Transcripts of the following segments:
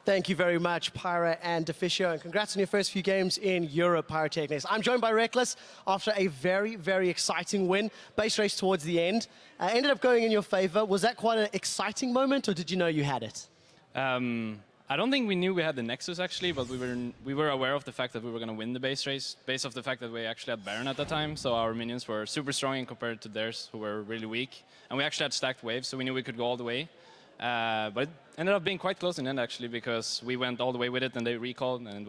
Thank you very much, Pyra and Deficio, and congrats on your first few games in Europe, Pyrotechnics. I'm joined by Reckless after a very, very exciting win. Base race towards the end. Ended up going in your favor. Was that quite an exciting moment, or did you know you had it? I don't think we knew we had the Nexus, actually, but we were aware of the fact that we were going to win the base race, based off the fact that we actually had Baron at the time, so our minions were super strong in compared to theirs, who were really weak. And we actually had stacked waves, so we knew we could go all the way. But it ended up being quite close in the end, actually, because we went all the way with it and they recalled, and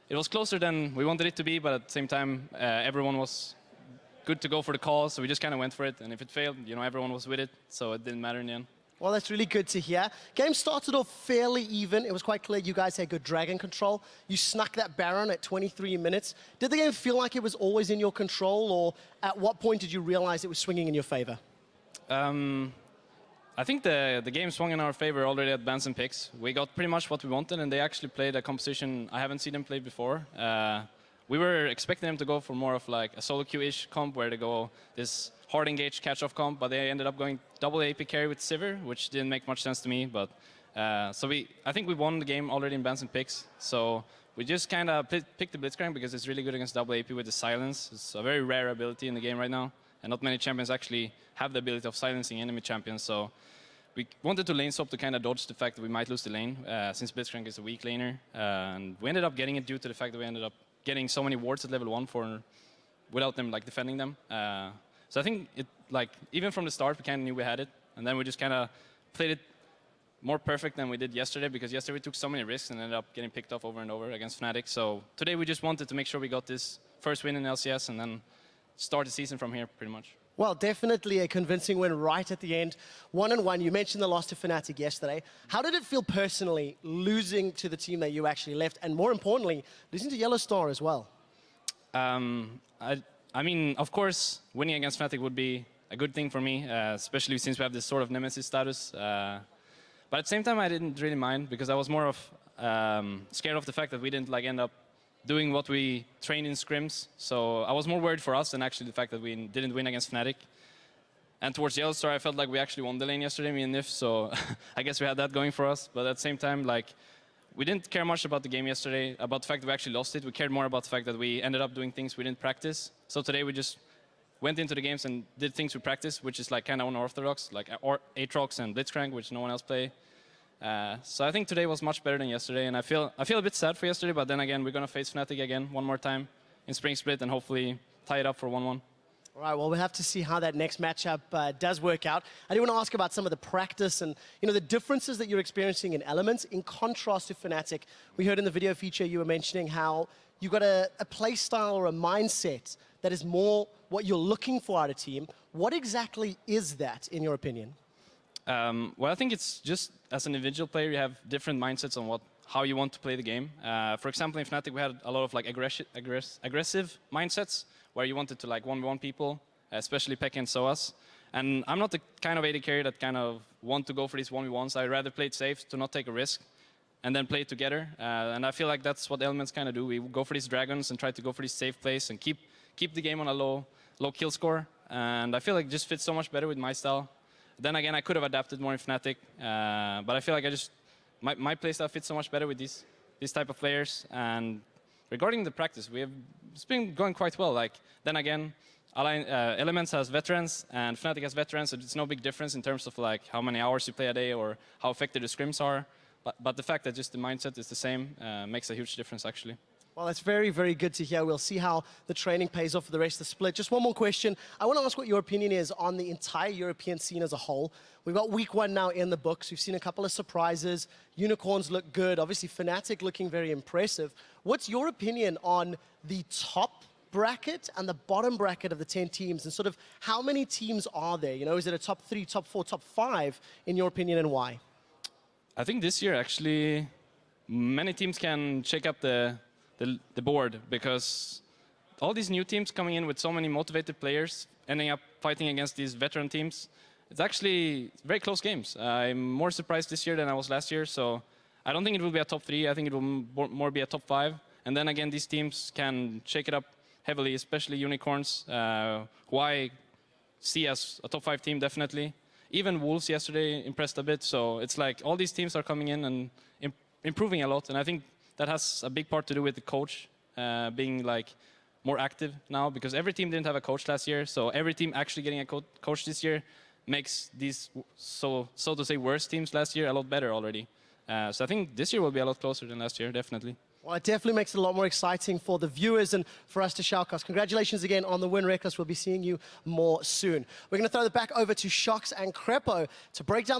it was closer than we wanted it to be, but at the same time, everyone was good to go for the call, so we just kind of went for it. And if it failed, you know, everyone was with it, so it didn't matter in the end. Well, that's really good to hear. Game started off fairly even. It was quite clear you guys had good dragon control. You snuck that Baron at 23 minutes. Did the game feel like it was always in your control, or at what point did you realize it was swinging in your favor? I think the game swung in our favor already at bans and picks. We got pretty much what we wanted, and they actually played a composition I haven't seen them play before. We were expecting them to go for more of like a solo queue-ish comp, where they go this hard engage catch-off comp, but they ended up going double AP carry with Sivir, which didn't make much sense to me. But I think we won the game already in bans and picks. So we just kind of picked the Blitzcrank because it's really good against double AP with the silence. It's a very rare ability in the game right now, and not many champions actually have the ability of silencing enemy champions. So we wanted to lane swap to kind of dodge the fact that we might lose the lane, since Blitzcrank is a weak laner. And we ended up getting it due to the fact that we ended up getting so many wards at level 1 without them like defending them. So I think it, like, even from the start, we kind of knew we had it, and then we just kind of played it more perfect than we did yesterday, because yesterday we took so many risks and ended up getting picked off over and over against Fnatic. So today we just wanted to make sure we got this first win in LCS and then start the season from here, pretty much. Well, definitely a convincing win right at the end. 1-1, you mentioned the loss to Fnatic yesterday. How did it feel personally, losing to the team that you actually left, and more importantly, losing to Yellow Star as well? I mean, of course, winning against Fnatic would be a good thing for me, especially since we have this sort of nemesis status. But at the same time, I didn't really mind, because I was more of scared of the fact that we didn't like end up doing what we trained in scrims. So I was more worried for us than actually the fact that we didn't win against Fnatic. And towards Yellow Star, I felt like we actually won the lane yesterday, me and Nif, so I guess we had that going for us. But at the same time, like, we didn't care much about the game yesterday, about the fact that we actually lost it. We cared more about the fact that we ended up doing things we didn't practice. So today we just went into the games and did things we practiced, which is like kind of unorthodox, like Aatrox and Blitzcrank, which no one else play. So I think today was much better than yesterday, and I feel a bit sad for yesterday, but then again, we're going to face Fnatic again one more time in Spring Split and hopefully tie it up for 1-1. All right, well, we'll have to see how that next matchup does work out. I do want to ask about some of the practice and, you know, the differences that you're experiencing in Elements in contrast to Fnatic. We heard in the video feature you were mentioning how you got a play style or a mindset that is more what you're looking for out of a team. What exactly is that, in your opinion? Well, I think it's just, as an individual player, you have different mindsets on how you want to play the game. For example, in Fnatic, we had a lot of like aggressive mindsets, where you wanted to like 1v1 people, especially Pekka and Soas. And I'm not the kind of AD carry that kind of want to go for these 1v1s. I'd rather play it safe to not take a risk and then play it together. And I feel like that's what Elements kind of do. We go for these dragons and try to go for these safe plays and keep the game on a low kill score. And I feel like it just fits so much better with my style. Then again, I could have adapted more in Fnatic, but I feel like my playstyle fits so much better with these type of players. And regarding the practice, it's been going quite well. Like, then again, Elements has veterans and Fnatic has veterans, so it's no big difference in terms of like how many hours you play a day or how effective the scrims are. But the fact that just the mindset is the same makes a huge difference, actually. Well, that's very, very good to hear. We'll see how the training pays off for the rest of the split. Just one more question. I want to ask what your opinion is on the entire European scene as a whole. We've got week 1 now in the books. We've seen a couple of surprises. Unicorns look good. Obviously, Fnatic looking very impressive. What's your opinion on the top bracket and the bottom bracket of the 10 teams, and sort of how many teams are there? You know, is it a top 3, top 4, top 5, in your opinion, and why? I think this year, actually, many teams can shake up the board, because all these new teams coming in with so many motivated players ending up fighting against these veteran teams, it's actually very close games. I'm more surprised this year than I was last year, so I don't think it will be a top 3. I think it will more be a top 5. And then again, these teams can shake it up heavily, especially Unicorns, who I see as a top 5 team, definitely. Even Wolves yesterday impressed a bit. So it's like all these teams are coming in and improving a lot. And I think that has a big part to do with the coach being like more active now, because every team didn't have a coach last year. So every team actually getting a coach this year makes these, so to say, worse teams last year a lot better already. So I think this year will be a lot closer than last year, definitely. Well, it definitely makes it a lot more exciting for the viewers and for us to shoutcast. Congratulations again on the win, Reckless. We'll be seeing you more soon. We're going to throw it back over to Shocks and Crepo to break down